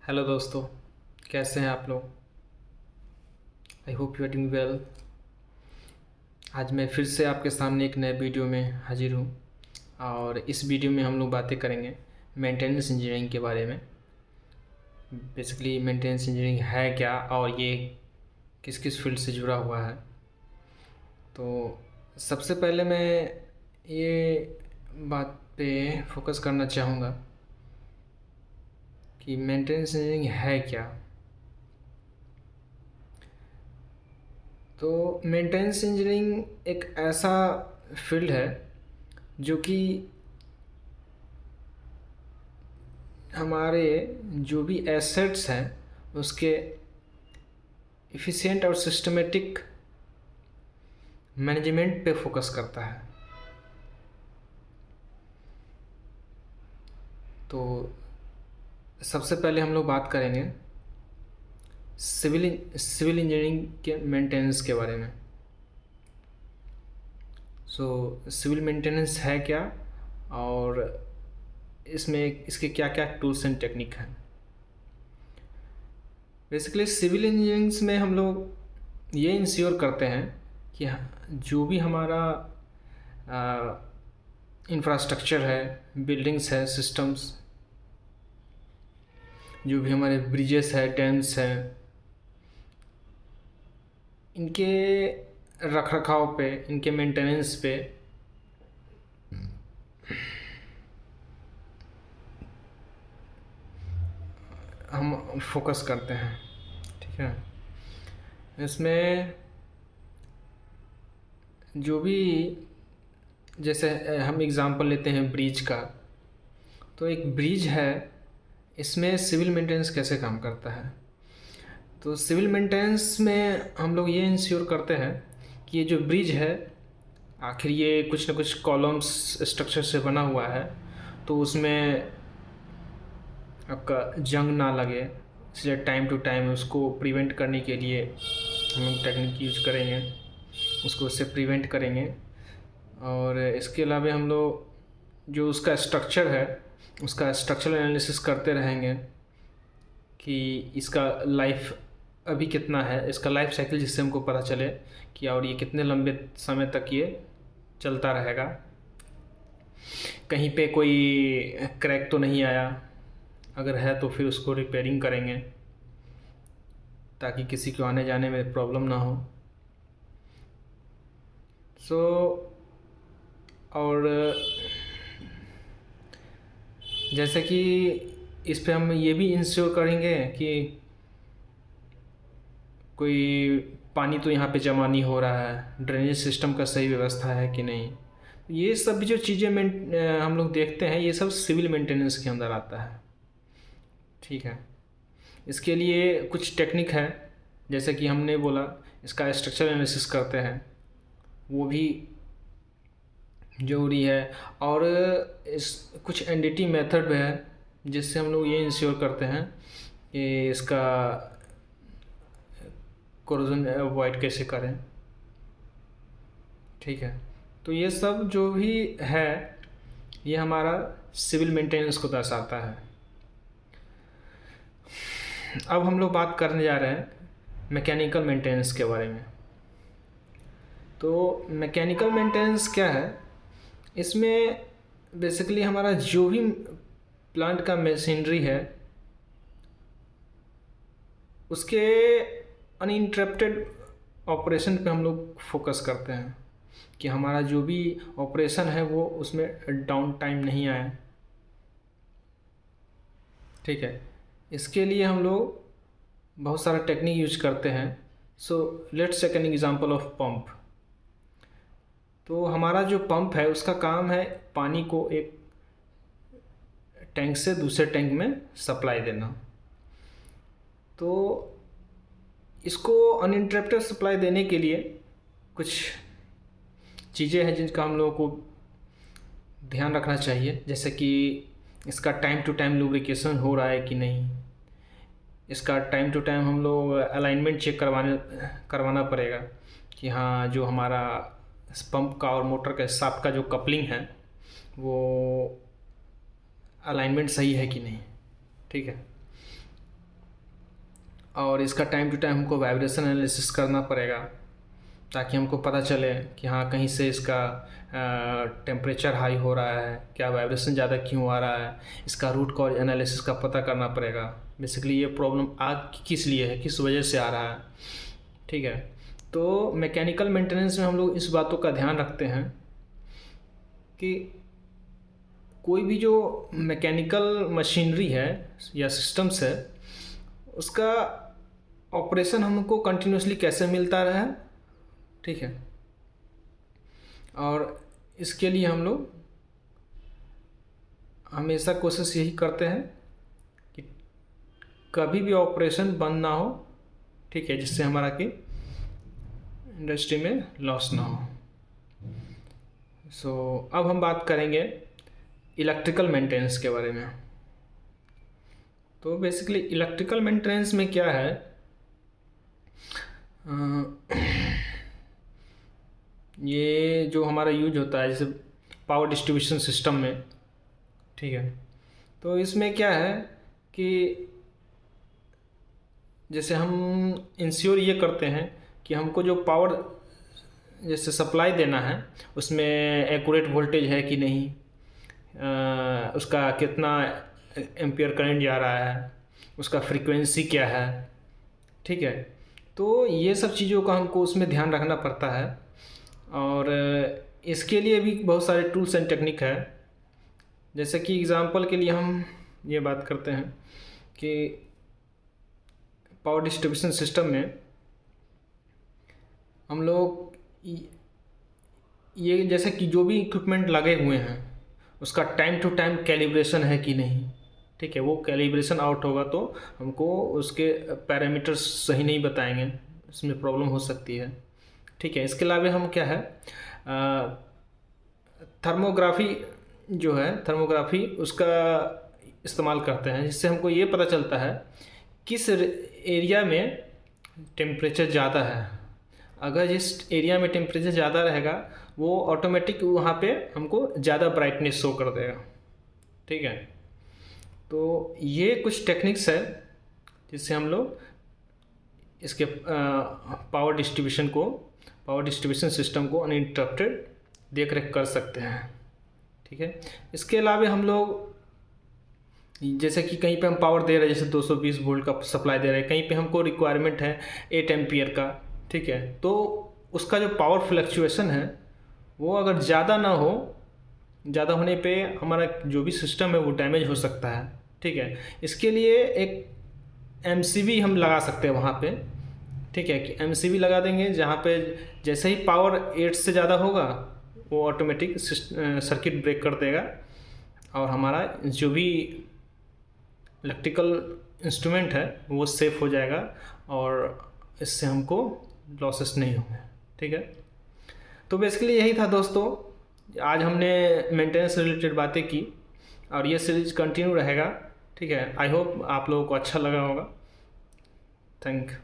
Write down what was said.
Hello दोस्तों, कैसे हैं आप लोग। I hope you are doing well. आज मैं फिर से आपके सामने एक नए वीडियो में हाजिर हूँ और इस वीडियो में हम लोग बातें करेंगे मेंटेनेंस इंजीनियरिंग के बारे में। बेसिकली मेंटेनेंस इंजीनियरिंग है क्या और ये किस किस फील्ड से जुड़ा हुआ है। तो सबसे पहले मैं ये बात पे फोकस करना चाहूँगा कि मेंटेनेंस इंजीनियरिंग है क्या। तो मेंटेनेंस इंजीनियरिंग एक ऐसा फील्ड है जो कि हमारे जो भी एसेट्स हैं उसके एफिशिएंट और सिस्टमेटिक मैनेजमेंट पे फोकस करता है। तो सबसे पहले हम लोग बात करेंगे सिविल इंजीनियरिंग के मेंटेनेंस के बारे में। सिविल मेंटेनेंस है क्या और इसमें इसके क्या क्या टूल्स एंड टेक्निक हैं। बेसिकली सिविल इंजीनियरिंग्स में हम लोग ये इंश्योर करते हैं कि जो भी हमारा इंफ्रास्ट्रक्चर है, बिल्डिंग्स है, सिस्टम्स, जो भी हमारे ब्रिजेस है, डैम्स हैं, इनके रखरखाव पे, इनके मेंटेनेंस पे हम फोकस करते हैं। ठीक है, इसमें जो भी, जैसे हम एग्ज़ाम्पल लेते हैं ब्रिज का, तो एक ब्रिज है, इसमें सिविल मेंटेनेंस कैसे काम करता है। तो सिविल मेंटेनेंस में हम लोग ये इंश्योर करते हैं कि ये जो ब्रिज है आखिर ये कुछ ना कुछ कॉलम्स स्ट्रक्चर से बना हुआ है, तो उसमें आपका जंग ना लगे, इसलिए टाइम टू टाइम उसको प्रिवेंट करने के लिए हम लोग टेक्निक यूज करेंगे, उसको उससे प्रिवेंट करेंगे। और इसके अलावा हम लोग जो उसका स्ट्रक्चर है उसका स्ट्रक्चरल एनालिसिस करते रहेंगे कि इसका लाइफ अभी कितना है, इसका लाइफ साइकिल, जिससे हमको पता चले कि और ये कितने लंबे समय तक ये चलता रहेगा, कहीं पे कोई क्रैक तो नहीं आया, अगर है तो फिर उसको रिपेयरिंग करेंगे ताकि किसी को आने जाने में प्रॉब्लम ना हो। और जैसे कि इस पे हम ये भी इंश्योर करेंगे कि कोई पानी तो यहाँ पे जमा नहीं हो रहा है, ड्रेनेज सिस्टम का सही व्यवस्था है कि नहीं। ये सब जो चीज़ें हम लोग देखते हैं, ये सब सिविल मेंटेनेंस के अंदर आता है। ठीक है, इसके लिए कुछ टेक्निक है, जैसे कि हमने बोला इसका स्ट्रक्चर एनालिसिस करते हैं, वो भी ज़रूरी है। और इस कुछ एनडीटी मेथड है जिससे हम लोग ये इंश्योर करते हैं कि इसका कोरोजन अवॉइड कैसे करें। ठीक है, तो ये सब जो भी है ये हमारा सिविल मेंटेनेंस को दर्शाता है। अब हम लोग बात करने जा रहे हैं मैकेनिकल मेंटेनेंस के बारे में। तो मैकेनिकल मेंटेनेंस क्या है, इसमें बेसिकली हमारा जो भी प्लांट का मशीनरी है उसके अनइंटरप्टेड ऑपरेशन पे हम लोग फोकस करते हैं कि हमारा जो भी ऑपरेशन है वो उसमें डाउन टाइम नहीं आए। ठीक है, इसके लिए हम लोग बहुत सारा टेक्निक यूज करते हैं। Let's take an example of pump. तो हमारा जो पंप है उसका काम है पानी को एक टैंक से दूसरे टैंक में सप्लाई देना। तो इसको अनइंटरप्टेड सप्लाई देने के लिए कुछ चीज़ें हैं जिनका हम लोगों को ध्यान रखना चाहिए, जैसे कि इसका टाइम टू टाइम लुब्रिकेशन हो रहा है कि नहीं, इसका टाइम टू टाइम हम लोग अलाइनमेंट चेक करवाना पड़ेगा कि हाँ, जो हमारा पंप का और मोटर के साथ का जो कपलिंग है वो अलाइनमेंट सही है कि नहीं। ठीक है, और इसका टाइम टू टाइम हमको वाइब्रेशन एनालिसिस करना पड़ेगा, ताकि हमको पता चले कि हाँ कहीं से इसका टेम्परेचर हाई हो रहा है, क्या वाइब्रेशन ज़्यादा क्यों आ रहा है, इसका रूट कॉज एनालिसिस का पता करना पड़ेगा। बेसिकली ये प्रॉब्लम किस लिए है, किस वजह से आ रहा है, ठीक है। तो मैकेनिकल मेंटेनेंस में हम लोग इस बातों का ध्यान रखते हैं कि कोई भी जो मैकेनिकल मशीनरी है या सिस्टम्स है, उसका ऑपरेशन हमको कंटिन्यूसली कैसे मिलता रहे, ठीक है। और इसके लिए हम लोग हमेशा कोशिश यही करते हैं कि कभी भी ऑपरेशन बंद ना हो, ठीक है, जिससे हमारा कि इंडस्ट्री में लॉस ना हो। अब हम बात करेंगे इलेक्ट्रिकल मेंटेनेंस के बारे में। तो बेसिकली इलेक्ट्रिकल मेंटेनेंस में क्या है, ये जो हमारा यूज होता है जैसे पावर डिस्ट्रीब्यूशन सिस्टम में, ठीक है। तो इसमें क्या है कि जैसे हम इंश्योर ये करते हैं कि हमको जो पावर जैसे सप्लाई देना है उसमें एक्यूरेट वोल्टेज है कि नहीं, उसका कितना एम्पियर करंट जा रहा है, उसका फ्रीक्वेंसी क्या है, ठीक है। तो ये सब चीज़ों का हमको उसमें ध्यान रखना पड़ता है। और इसके लिए भी बहुत सारे टूल्स एंड टेक्निक है। जैसे कि एग्ज़ाम्पल के लिए हम ये बात करते हैं कि पावर डिस्ट्रीब्यूशन सिस्टम में हम लोग ये जैसे कि जो भी इक्विपमेंट लगे हुए हैं उसका टाइम टू टाइम कैलिब्रेशन है कि नहीं, ठीक है। वो कैलिब्रेशन आउट होगा तो हमको उसके पैरामीटर्स सही नहीं बताएंगे, इसमें प्रॉब्लम हो सकती है, ठीक है। इसके अलावा हम क्या है थर्मोग्राफी जो है, थर्मोग्राफी उसका इस्तेमाल करते हैं, जिससे हमको ये पता चलता है किस एरिया में टेम्परेचर ज़्यादा है। अगर जिस एरिया में टेम्परेचर ज़्यादा रहेगा वो ऑटोमेटिक वहाँ पे हमको ज़्यादा ब्राइटनेस शो कर देगा, ठीक है। तो ये कुछ टेक्निक्स है जिससे हम लोग इसके पावर डिस्ट्रीब्यूशन सिस्टम को अनइंटरप्टेड देख रेख कर सकते हैं, ठीक है। इसके अलावा हम लोग जैसे कि कहीं पे हम पावर दे रहे हैं, जैसे 220 वोल्ट का सप्लाई दे रहे हैं, कहीं पे हमको रिक्वायरमेंट है 8 एम्पियर का, ठीक है। तो उसका जो पावर फ्लक्चुएशन है वो अगर ज़्यादा ना हो, ज़्यादा होने पे हमारा जो भी सिस्टम है वो डैमेज हो सकता है, ठीक है। इसके लिए एक एमसीबी हम लगा सकते हैं वहाँ पे, ठीक है, कि एमसीबी लगा देंगे जहाँ पे जैसे ही पावर 8 से ज़्यादा होगा वो ऑटोमेटिक सर्किट ब्रेक कर देगा और हमारा जो भी इलेक्ट्रिकल इंस्ट्रूमेंट है वो सेफ हो जाएगा और इससे हमको लॉसेस नहीं होंगे, ठीक है। तो बेसिकली यही था दोस्तों, आज हमने मेंटेनेंस रिलेटेड बातें की और ये सीरीज कंटिन्यू रहेगा, ठीक है। आई होप आप लोगों को अच्छा लगा होगा। Thank you.